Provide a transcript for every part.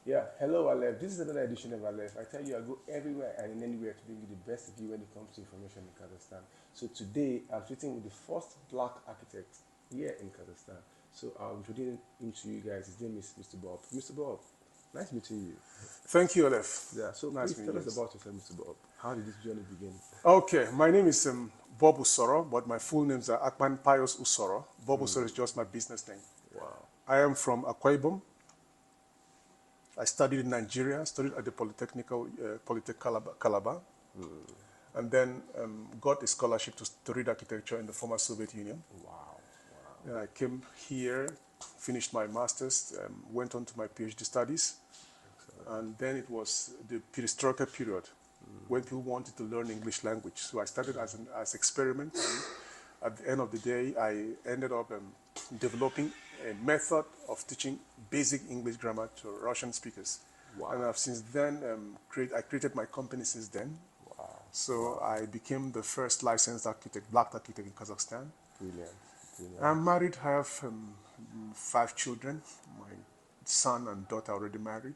Yeah, hello Aleph. This is another edition of Aleph. I tell you, I go everywhere and anywhere to bring you the best view when it comes to information in Kazakhstan. So today, I'm sitting with the first black architect here in Kazakhstan. So I'll introduce him to you guys. His name is Mr. Bob. Mr. Bob, nice meeting you. Thank you, Aleph. Yeah, so Nice please meeting tell you. us about yourself, Mr. Bob. How did this journey begin? Okay, my name is Bob Usoro, but my full names are Akman Pius Usoro. Bob Usoro is just my business name. Wow. I am from Akwa Ibom. I studied in Nigeria, studied at the Polytech Calabar, and then got a scholarship to study architecture in the former Soviet Union. Wow. Then I came here, finished my master's, went on to my PhD studies, and then it was the perestroika period when people wanted to learn English language. So I started as experiment, and at the end of the day, I ended up developing a method of teaching basic English grammar to Russian speakers. Wow. And I've since then, I created my company since then. Wow. So I became the first licensed architect, black architect in Kazakhstan. Brilliant. Brilliant. I'm married. I have 5 children. My son and daughter are already married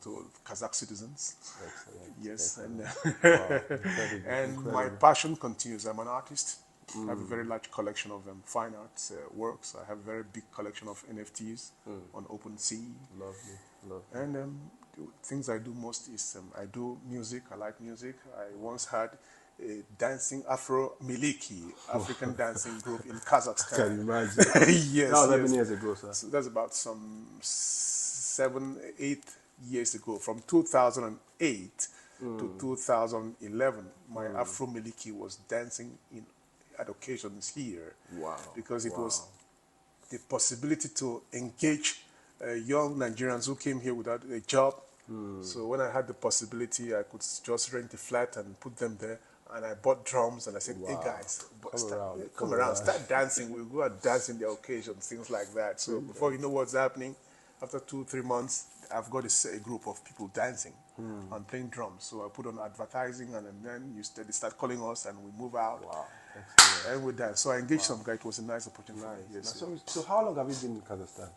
to Kazakh citizens. Excellent. Yes, Excellent. and Wow. Incredible. and my Incredible. passion continues. I'm an artist. I have a very large collection of fine arts works. I have a very big collection of NFTs on OpenSea. Lovely. Lovely. And the things I do most is I do music. I like music. I once had a dancing Afro Miliki, African dancing group in Kazakhstan. Can you imagine? Yes, That was how yes. many years ago, sir? So that's about some 7, 8 years ago, from 2008 to 2011. My Afro Miliki was dancing at occasions here. Wow. Because it Wow. was the possibility to engage young Nigerians who came here without a job. So when I had the possibility, I could just rent a flat and put them there. And I bought drums and I said, hey Wow. guys, Come come around. around, start dancing. We'll go and dance in the occasions, things like that. So before you know what's happening, after 2, 3 months, I've got a group of people dancing and playing drums. So I put on advertising and then they start calling us and we move out. Wow. Excellent. And we dance. So I engaged some guy. It was a nice opportunity. Nice. Yes. So how long have you been in Kazakhstan?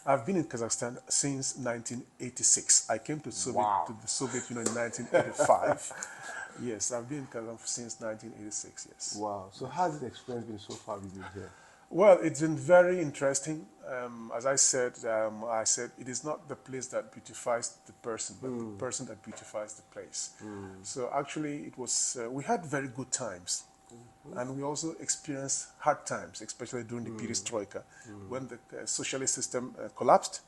I've been in Kazakhstan since 1986. I came to Wow. the Soviet Union in 1985. Yes, I've been in Kazakhstan since 1986, yes. Wow. So how's the experience been so far with you here? Well, it's been very interesting. As I said it is not the place that beautifies the person, but the person that beautifies the place. So actually, it was we had very good times, and we also experienced hard times, especially during the perestroika, when the socialist system collapsed,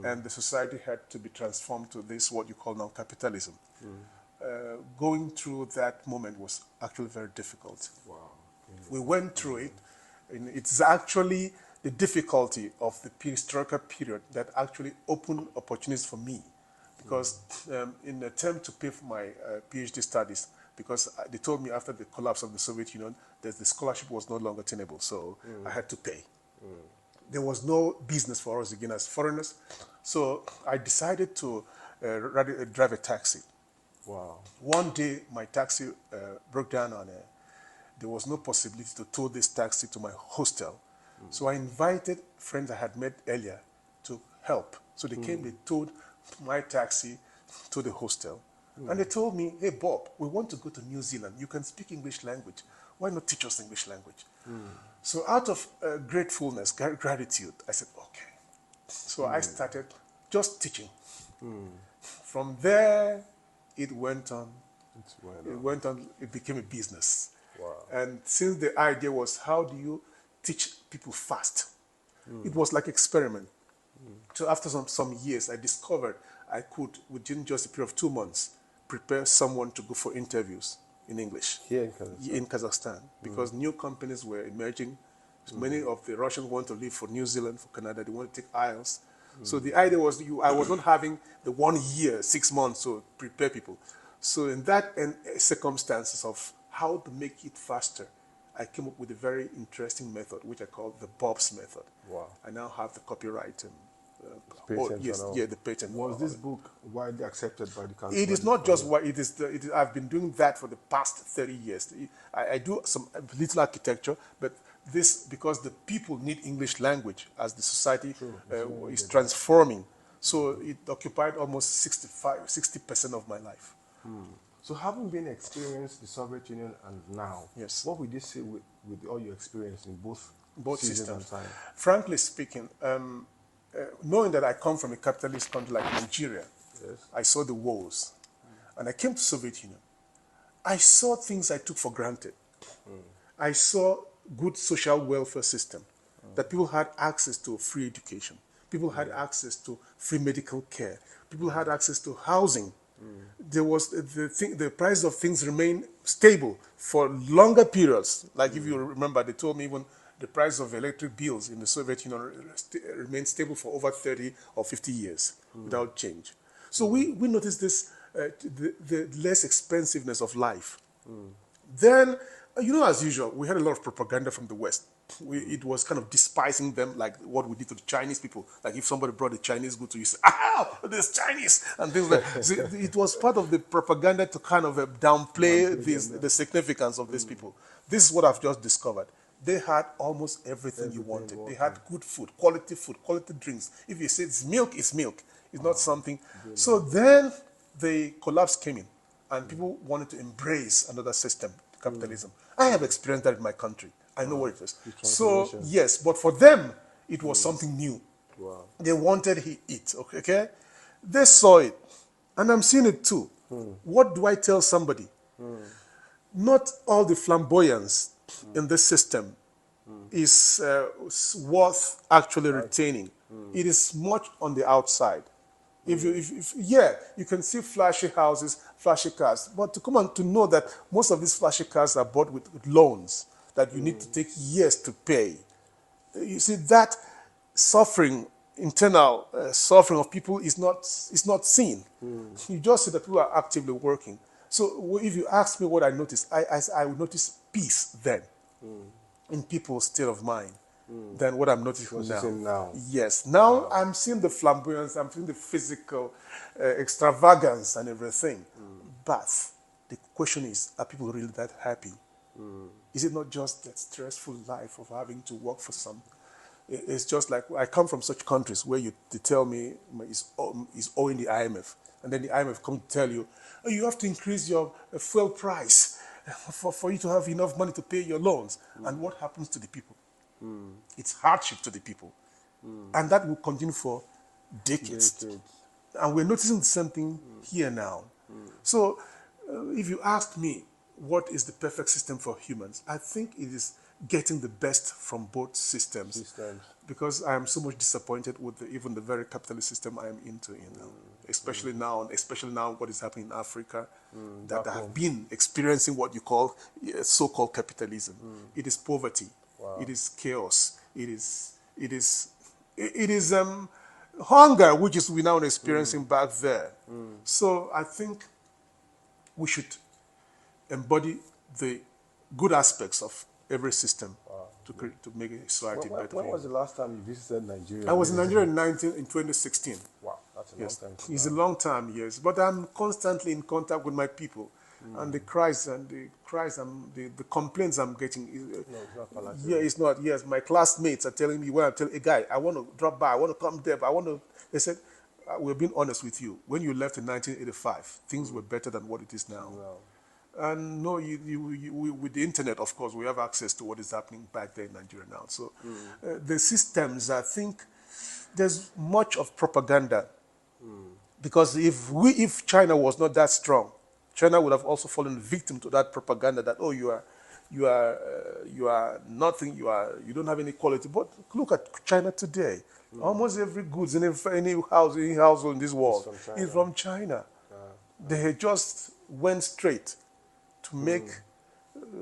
and the society had to be transformed to this what you call now capitalism. Going through that moment was actually very difficult. Wow. We went through it, and it's actually the difficulty of the perestroika period that actually opened opportunities for me, because in an attempt to pay for my PhD studies, because they told me after the collapse of the Soviet Union that the scholarship was no longer tenable, so I had to pay. There was no business for us again as foreigners, so I decided to rather drive a taxi. Wow. One day, my taxi broke down and there was no possibility to tow this taxi to my hostel. So I invited friends I had met earlier to help. So they came, they towed my taxi to the hostel. And they told me, hey, Bob, we want to go to New Zealand. You can speak English language. Why not teach us English language? So out of gratefulness, gratitude, I said, okay. So I started just teaching. From there, it went on. It became a business. Wow. And since the idea was, how do you teach people fast? It was like experiment. So after some years, I discovered I could, within just a period of 2 months, prepare someone to go for interviews in English. Here in Kazakhstan. In Kazakhstan, because new companies were emerging. Many of the Russians want to leave for New Zealand, for Canada. They want to take IELTS. So the idea was, I was not having the 1 year, 6 months to prepare people. So in that circumstances of how to make it faster, I came up with a very interesting method, which I call the Bob's method. Wow. I now have the copyright. Patents Yes, and all. yeah, the patent. Was this book widely accepted by the country? It is not just what it is. I've been doing that for the past 30 years. I do some little architecture, but this because the people need English language as the society is transforming. So it occupied almost 60% of my life. So having been experienced the Soviet Union and now, Yes. what would you say with all your experience in Both seasons and systems. time? Frankly speaking, knowing that I come from a capitalist country like Nigeria, Yes. I saw the wars, and I came to Soviet Union. I saw things I took for granted. I saw good social welfare system, that people had access to free education, people had access to free medical care, people had access to housing. There was the price of things remained stable for longer periods. Like if you remember, they told me even the price of electric bills in the Soviet Union remained stable for over 30 or 50 years without change. So we noticed this, the less expensiveness of life. Then, as usual, we had a lot of propaganda from the West. It was kind of despising them, like what we did to the Chinese people. Like if somebody brought a Chinese good to you, say, "Ah, this Chinese," and things like that. So it was part of the propaganda to kind of downplay the significance of these people. This is what I've just discovered. They had almost everything you wanted. They had good food, quality drinks. If you say it's milk, it's milk. It's not something. So then the collapse came in, and people wanted to embrace another system, capitalism. I have experienced that in my country. I know what it is. So, yes, but for them, it was something new. Wow. They wanted it, okay? They saw it, and I'm seeing it too. What do I tell somebody? Not all the flamboyance in this system is worth actually retaining. It is much on the outside. Yeah, you can see flashy houses, flashy cars, but to come on to know that most of these flashy cars are bought with loans that you need to take years to pay. You see that suffering, internal suffering of people is not seen. You just see that people are actively working. So if you ask me what I noticed, I would notice peace then in people's state of mind than what I'm noticing now. Yes. Now I'm seeing the flamboyance, I'm seeing the physical extravagance and everything. But the question is, are people really that happy? Is it not just that stressful life of having to work for some? It's just like, I come from such countries where they tell me it's owing the IMF. And then the IMF come to tell you, oh, you have to increase your fuel price for you to have enough money to pay your loans. And what happens to the people? It's hardship to the people. And that will continue for decades. And we're noticing the same thing here now. So if you ask me, what is the perfect system for humans? I think it is getting the best from both systems. Because I am so much disappointed with even the very capitalist system I am into, especially now what is happening in Africa, that have been experiencing what you call so-called capitalism. It is poverty. Wow. It is chaos. It is hunger, which is we now experiencing back there. So I think we should embody the good aspects of every system to make a society better. When was the last time you visited Nigeria? I was in Nigeria in 2016. Wow, that's a long time. It's a long time, yes. But I'm constantly in contact with my people. And the cries and the complaints I'm getting. It's not palatable. Yeah, it's not. Yes, my classmates are telling me, when I'm telling a guy, I want to drop by, I want to come there, they said, we're being honest with you. When you left in 1985, things were better than what it is now. Wow. And no, with the internet, of course, we have access to what is happening back there in Nigeria now. So the systems, I think, there's much of propaganda. Because if China was not that strong, China would have also fallen victim to that propaganda that, oh, you are nothing, you don't have any quality. But look at China today. Almost every goods in any household in this world is from China. They just went straight to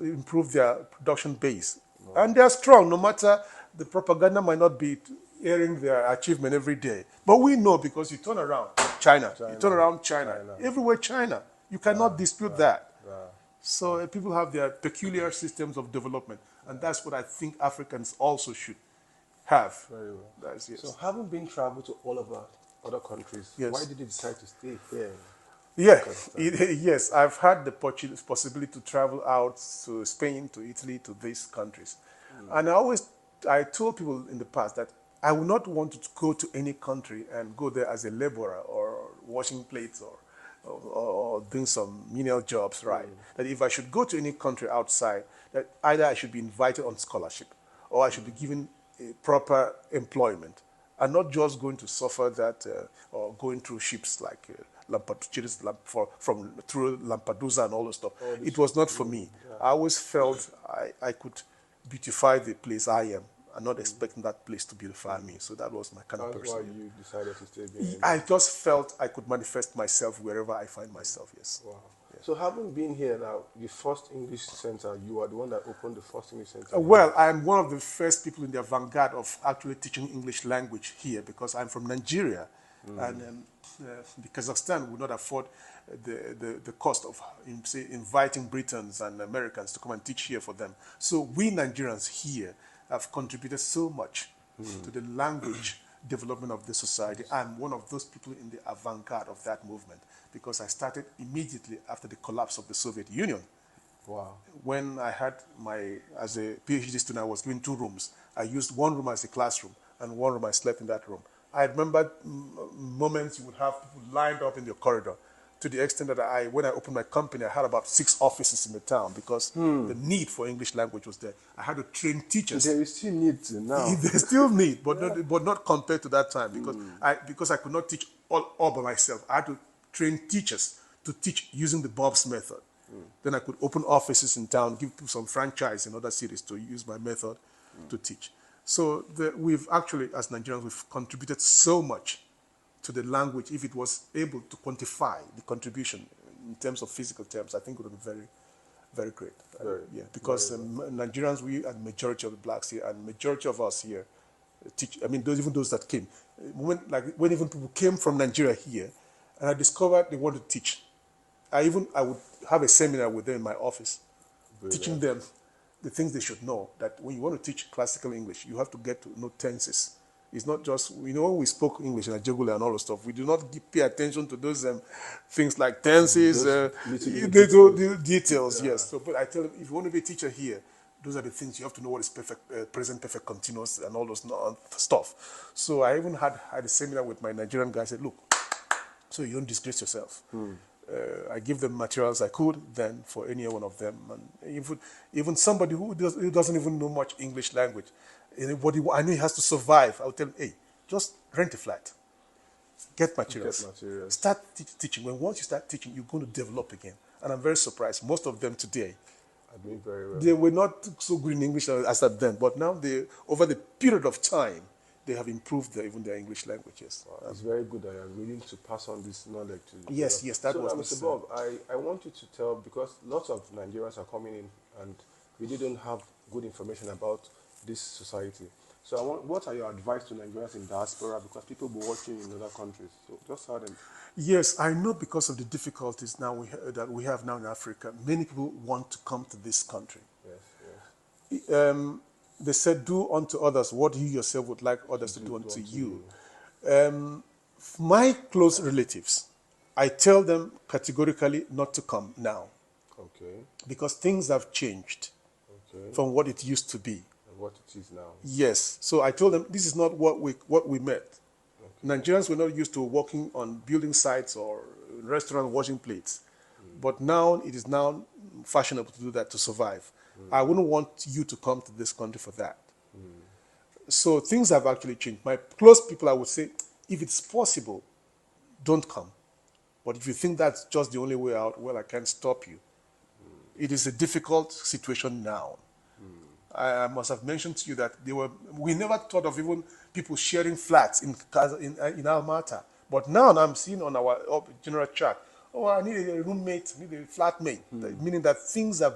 improve their production base. And they are strong, no matter the propaganda might not be airing their achievement every day. But we know, because you turn around, China. You turn around, China. Everywhere China. You cannot dispute that. So people have their peculiar systems of development. And that's what I think Africans also should have. Very well. That's, yes. So having been traveled to all over other countries, why did you decide to stay here? Yeah, yes, I've had the possibility to travel out to Spain, to Italy, to these countries. And I told people in the past that I would not want to go to any country and go there as a laborer or washing plates or doing some menial jobs, right? That if I should go to any country outside, that either I should be invited on scholarship or I should be given a proper employment and not just going to suffer that or going through ships like through Lampedusa and all the stuff. It was not for me. I always felt I could beautify the place I am. I'm not expecting that place to beautify me. So that was my kind of That's person. why you decided to stay there. I just felt I could manifest myself wherever I find myself, yes. Wow. So having been here now, the first English center, you are the one that opened the first English center. Well, I'm one of the first people in the vanguard of actually teaching English language here because I'm from Nigeria. And the Kazakhstan would not afford the cost of say, inviting Britons and Americans to come and teach here for them. So we Nigerians here have contributed so much to the language development of the society. I'm one of those people in the avant-garde of that movement because I started immediately after the collapse of the Soviet Union. Wow. When I had as a PhD student, I was given 2 rooms. I used one room as a classroom and one room I slept in that room. I remember moments you would have people lined up in the corridor to the extent that when I opened my company, I had about 6 offices in the town because the need for English language was there. I had to train teachers. There is still need to now. There's still need, but not compared to that time because I could not teach all by myself. I had to train teachers to teach using the Bob's method. Then I could open offices in town, give people some franchise in other cities to use my method to teach. So we've actually, as Nigerians, we've contributed so much to the language. If it was able to quantify the contribution in terms of physical terms, I think it would be very, very great. Yeah, because Nigerians, we are the majority of the blacks here, and majority of us here teach. I mean, even those that came, when even people came from Nigeria here, and I discovered they want to teach. I would have a seminar with them in my office, teaching them the things they should know. That when you want to teach classical English, you have to get to know tenses. It's not just, when we spoke English in Ajegule and all the stuff, we do not pay attention to those things like tenses, little details, yes. So, but I tell them, if you want to be a teacher here, those are the things you have to know what is perfect, present perfect continuous and all those stuff. So I even had a seminar with my Nigerian guy. I said, look, so you don't disgrace yourself. I give them materials I could then for any one of them. And even somebody who doesn't even know much English language, anybody I know he has to survive, I will tell him, hey, just rent a flat. Get materials. Start teaching. Once you start teaching, you're going to develop again. And I'm very surprised. Most of them today, are doing very well. They were not so good in English as at then, but now over the period of time, they have improved even their English languages. Wow, it's very good that you're willing to pass on this knowledge to Yes, that was Mr. Bob, I want you to tell, because lots of Nigerians are coming in and really don't have good information about this society. So what are your advice to Nigerians in diaspora, because people will be watching in other countries? So just tell them. Yes, I know because of the difficulties now that we have now in Africa, many people want to come to this country. Yes. They said, do unto others what you yourself would like others to do unto you. My close relatives, I tell them categorically not to come now. Okay. Because things have changed from what it used to be. And what it is now. Yes. So I told them this is not what we met. Okay. Nigerians were not used to working on building sites or restaurant washing plates. But now it is now fashionable to do that to survive. I wouldn't want you to come to this country for that. So things have actually changed. My close people, I would say, if it's possible, don't come. But if you think that's just the only way out, well, I can't stop you. It is a difficult situation now. I must have mentioned to you that we never thought of even people sharing flats in Almata. But now I'm seeing on our general chart, I need a roommate, I need a flatmate, meaning that things are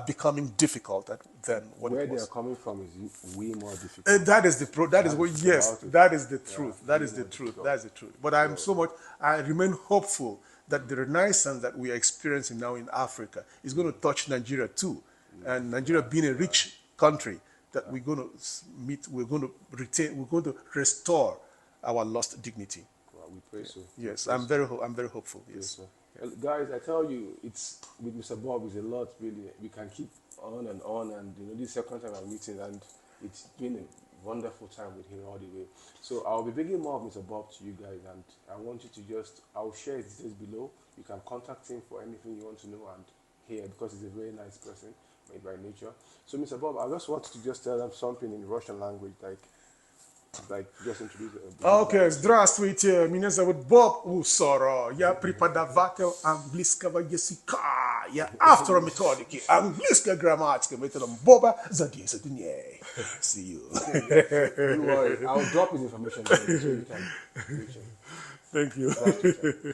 becoming difficult than what Where it was. they are coming from is way more difficult. That is the truth. That is the truth. That is the truth. But I remain hopeful that the renaissance that we are experiencing now in Africa is going to touch Nigeria too. And Nigeria being a rich country, that we're going to restore our lost dignity. We pray so. Yes, I'm very hopeful. Yes. Guys, I tell you, it's with Mr. Bob is a lot really. We can keep on, and this is the second time I'm meeting, and it's been a wonderful time with him all the way. So I'll be bringing more of Mr. Bob to you guys, and I want you to just, I'll share his details below. You can contact him for anything you want to know and hear, because he's a very nice person made by nature. So Mr. Bob, I just wanted to just tell them something in Russian language, like just introduce Okay, здравствуйте, меня зовут Боб Усоро, я преподаватель английского языка, я автор методики английской грамматики методом Боба за 10 дней. See you. Don't worry, I'll drop his information so you can reach him. Thank you.